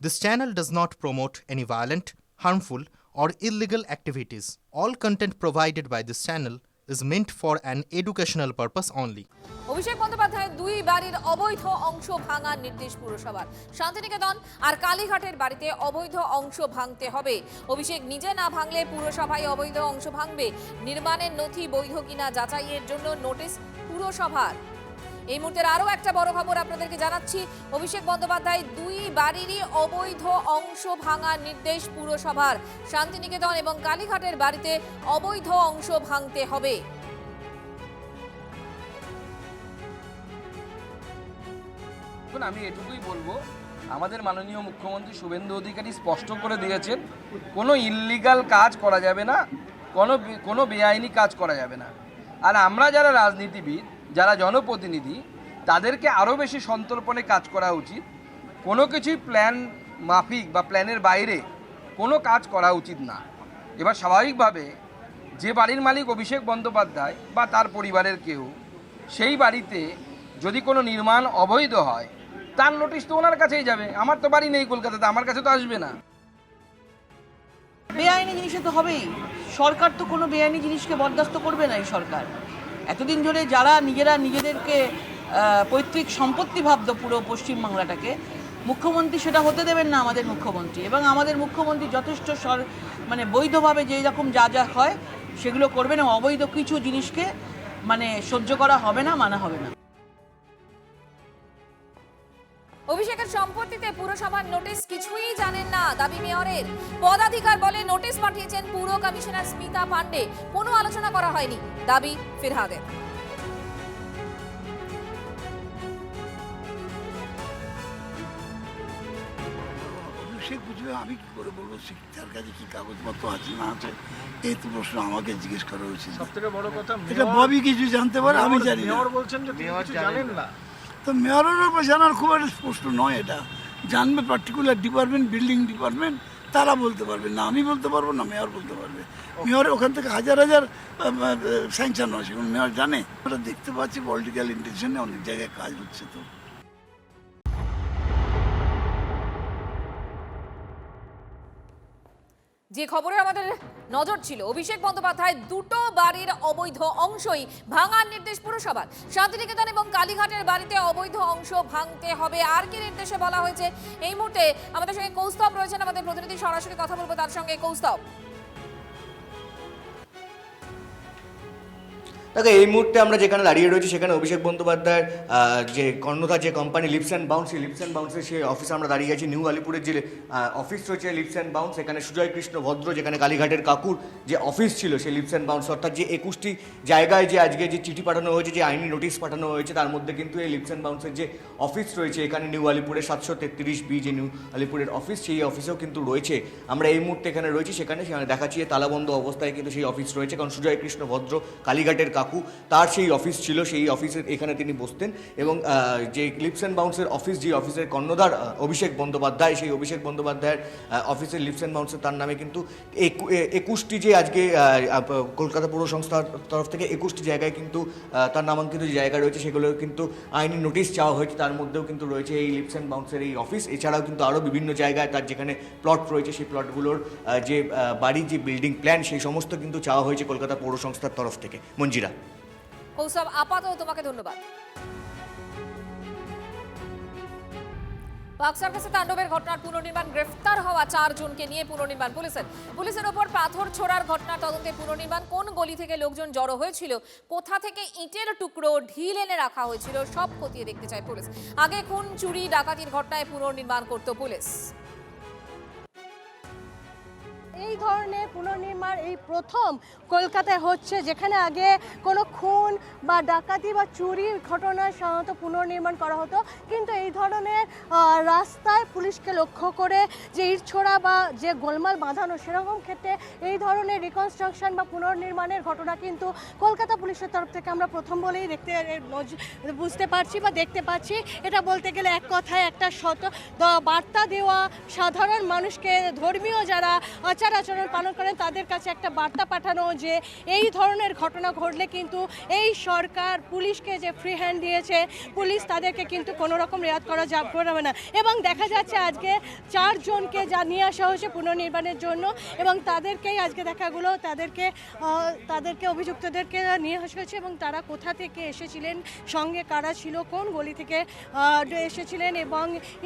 This channel does not promote any violent, harmful, or illegal activities. All content provided by this channel is meant for an educational purpose only. Abhishek Bandyopadhyay দুই বাড়ির অবৈধ অংশ ভাঙার নির্দেশ পুরসভার। শান্তিনিকেতন আর কালীঘাটের বাড়িতে অবৈধ অংশ ভাঙতে হবে। অভিষেক নিজে না ভাঙলে পুরসভায় অবৈধ অংশ ভাঙবে। নির্মাণের নথি বৈধ কিনা যাচাইয়ের জন্য নোটিশ পুরসভার। এই মুহূর্তের আরও একটা বড় খবর আপনাদেরকে জানাচ্ছি। অভিষেক বন্দ্যোপাধ্যায় দুই বাড়িরই অবৈধ অংশ ভাঙার নির্দেশ পুরসভার। শান্তিনিকেতন এবং কালীঘাটের বাড়িতে অবৈধ অংশ ভাঙতে হবে। আমি এটুকুই বলবো, আমাদের মাননীয় মুখ্যমন্ত্রী শুভেন্দু অধিকারী স্পষ্ট করে দিয়েছেন কোনো ইল্লিগাল কাজ করা যাবে না, কোনো বেআইনি কাজ করা যাবে না। আর আমরা যারা রাজনীতিবিদ, যারা জনপ্রতিনিধি, তাদেরকে আরও বেশি সন্তর্পণে কাজ করা উচিত। কোনো কিছুই প্ল্যান মাফিক বা প্ল্যানের বাইরে কোনো কাজ করা উচিত না। এবার স্বাভাবিকভাবে যে বাড়ির মালিক অভিষেক বন্দ্যোপাধ্যায় বা তার পরিবারের কেউ, সেই বাড়িতে যদি কোনো নির্মাণ অবৈধ হয় তার নোটিশ তো ওনার কাছেই যাবে। আমার তো বাড়ি নেই কলকাতাতে, আমার কাছে তো আসবে না। বেআইনি জিনিসে তো হবেই। সরকার তো কোনো বেআইনি জিনিসকে বরদাস্ত করবে না। এই সরকার এতদিন ধরে যারা নিজেদেরকে পৈতৃক সম্পত্তি ভাবত পুরো পশ্চিমবাংলাটাকে, মুখ্যমন্ত্রী সেটা হতে দেবেন না আমাদের মুখ্যমন্ত্রী। এবং আমাদের মুখ্যমন্ত্রী যথেষ্ট বৈধভাবে যেই রকম যা হয় সেগুলো করবেন। এবং অবৈধ কিছু জিনিসকে সহ্য করা হবে না, মানা হবে না। অভিষেকের সম্পত্তিতে পুরসভার নোটিশ কিছুই জানেন না দাবি মেয়রের। পদাধিকার বলে নোটিশ পাঠিয়েছেন পুর কমিশনার স্মিতা পান্ডে, কোনো আলোচনা করা হয়নি দাবি ফিরহাদের। আমি কি করে বলবো তার কাছে কি কাগজপত্র আছে না আছে? এই তো প্রশ্ন আমাকে জিজ্ঞেস করা উচিত। সবথেকে বড় কথা, এটা ববি কিছু জানতে পারে, আমি জানি না। মেয়র বলছেন যে কিছু জানেন না। তো মেয়রের উপর জানার খুব একটা স্পষ্ট নয়। এটা জানবে পার্টিকুলার ডিপার্টমেন্ট, বিল্ডিং ডিপার্টমেন্ট, তারা বলতে পারবে, না আমি বলতে পারবো না মেয়র বলতে পারবে। মেয়র ওখান থেকে হাজার স্যাংশন হয়, সেগুলো মেয়র জানে। ওটা দেখতে পাচ্ছি পলিটিক্যাল ইন্টেনশনে অনেক জায়গায় কাজ হচ্ছে। তো যে খবরে আমাদের নজর ছিল, অভিষেক বন্দ্যোপাধ্যায় দুটো বাড়ির অবৈধ অংশই ভাঙার নির্দেশ পুরসভার। শান্তিনিকেতন এবং কালীঘাটের বাড়িতে অবৈধ অংশ ভাঙতে হবে। আর কি নির্দেশে বলা হয়েছে এই মুহূর্তে আমাদের সঙ্গে কৌস্তব রয়েছেন, আমাদের প্রতিনিধি, সরাসরি কথা বলবো তার সঙ্গে। কৌস্তব, দেখো, এই মুহূর্তে আমরা যেখানে দাঁড়িয়ে রয়েছি সেখানে অভিষেক বন্দ্যোপাধ্যায়ের যে কর্ণধার যে কোম্পানি লিপস অ্যান্ড বাউন্স, সেই লিপস অ্যান্ড বাউন্সের সেই অফিসে আমরা দাঁড়িয়ে আছি। নিউ আলিপুরের যে অফিস রয়েছে লিপস অ্যান্ড বাউন্স, এখানে সুজয় কৃষ্ণ ভদ্র, যেখানে কালীঘাটের কাকুর যে অফিস ছিল সেই লিপস অ্যান্ড বাউন্স, অর্থাৎ যে 21টি জায়গায় যে আজকে যে চিঠি পাঠানো হয়েছে, যে আইনি নোটিশ পাঠানো হয়েছে, তার মধ্যে কিন্তু এই লিপস অ্যান্ড বাউন্সের যে অফিস রয়েছে এখানে নিউ আলিপুরের 733B যে নিউ আলিপুরের অফিস, সেই অফিসেও কিন্তু রয়েছে। আমরা এই মুহূর্তে এখানে রয়েছি, সেখানে দেখাচ্ছি তালাবন্ধ অবস্থায় কিন্তু সেই অফিস রয়েছে। কারণ সুজয় কৃষ্ণ ভদ্র, কালীঘাটের কাকু, তার সেই অফিস ছিল, সেই অফিসের এখানে তিনি বসতেন। এবং যে লিপস অ্যান্ড বাউন্সের অফিস, যে অফিসের কর্ণধার অভিষেক বন্দ্যোপাধ্যায়, সেই অভিষেক বন্দ্যোপাধ্যায়ের অফিসের লিপস অ্যান্ড বাউন্সের তার নামে কিন্তু 21টি যে আজকে কলকাতা পৌর সংস্থার তরফ থেকে 21টি জায়গায় কিন্তু তার নামাঙ্কিত যে জায়গা রয়েছে সেগুলো কিন্তু আইনি নোটিশ চাওয়া হয়েছে। তার মধ্যেও কিন্তু রয়েছে এই লিপস অ্যান্ড বাউন্সের এই অফিস। এছাড়াও কিন্তু আরও বিভিন্ন জায়গায় তার যেখানে প্লট রয়েছে সেই প্লটগুলোর যে বাড়ির যে বিল্ডিং প্ল্যান, সেই সমস্ত কিন্তু চাওয়া হয়েছে কলকাতা পৌর সংস্থার তরফ থেকে। মঞ্জিরা, কৌস্তব, আপাতত তোমাকে ধন্যবাদ। পাক সার্কাসে তাণ্ডবের ঘটনার পুনর্নির্মাণ, গ্রেফতার হওয়া 4 জনকে নিয়ে পুনর্নির্মাণ পুলিশের ওপর পাথর ছোড়ার ঘটনার তদন্তে পুনর্নির্মাণ। কোন গলি থেকে লোকজন জড়ো হয়েছিল, কোথা থেকে ইটের টুকরো ঢিল এনে রাখা হয়েছিল, সব খতিয়ে দেখতে চায় পুলিশ। আগে খুন, চুরি, ডাকাতির ঘটনায় পুনর্নির্মাণ করত পুলিশ। এই ধরনের পুনর্নির্মাণ এই প্রথম কলকাতায় হচ্ছে, যেখানে আগে কোনো খুন বা ডাকাতি বা চুরির ঘটনা সাধারণত পুনর্নির্মাণ করা হতো। কিন্তু এই ধরনের রাস্তায় পুলিশকে লক্ষ্য করে যে ইট ছোড়া বা যে গোলমাল বাঁধানো, সেরকম ক্ষেত্রে এই ধরনের রিকনস্ট্রাকশন বা পুনর্নির্মাণের ঘটনা কিন্তু কলকাতা পুলিশের তরফ থেকে আমরা প্রথম বলেই বুঝতে পারছি বা দেখতে পাচ্ছি। এটা বলতে গেলে এক কথায় একটা বার্তা দেওয়া, সাধারণ মানুষকে, ধর্মীয় যারা আচার আচার আচরণ পালন করেন তাদের কাছে একটা বার্তা পাঠানো যে এই ধরনের ঘটনা ঘটলে কিন্তু এই সরকার পুলিশকে যে ফ্রি হ্যান্ড দিয়েছে, পুলিশ তাদেরকে কিন্তু কোনো রকম রেয়াত করা যাবে না। এবং দেখা যাচ্ছে আজকে 4 জনকে যা নিয়ে আসা হয়েছে পুনর্নির্মাণের জন্য, এবং তাদেরকেই আজকে দেখাগুলো তাদেরকে অভিযুক্তদেরকে নিয়ে আসা হয়েছে এবং তারা কোথা থেকে এসেছিলেন, সঙ্গে কারা ছিল, কোন গলি থেকে এসেছিলেন, এবং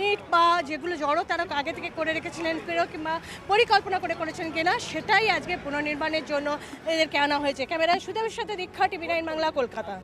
ইট বা যেগুলো জড়ো তারা আগে থেকে করে রেখেছিলেন কিংবা পরিকল্পনা করে করেছেন কিনা, সেটাই আজকে পুনর্নির্মাণের জন্য এদেরকে আনা হয়েছে। ক্যামেরায় সুদেবের সাথে দীক্ষা, TV9 বাংলা, কলকাতা।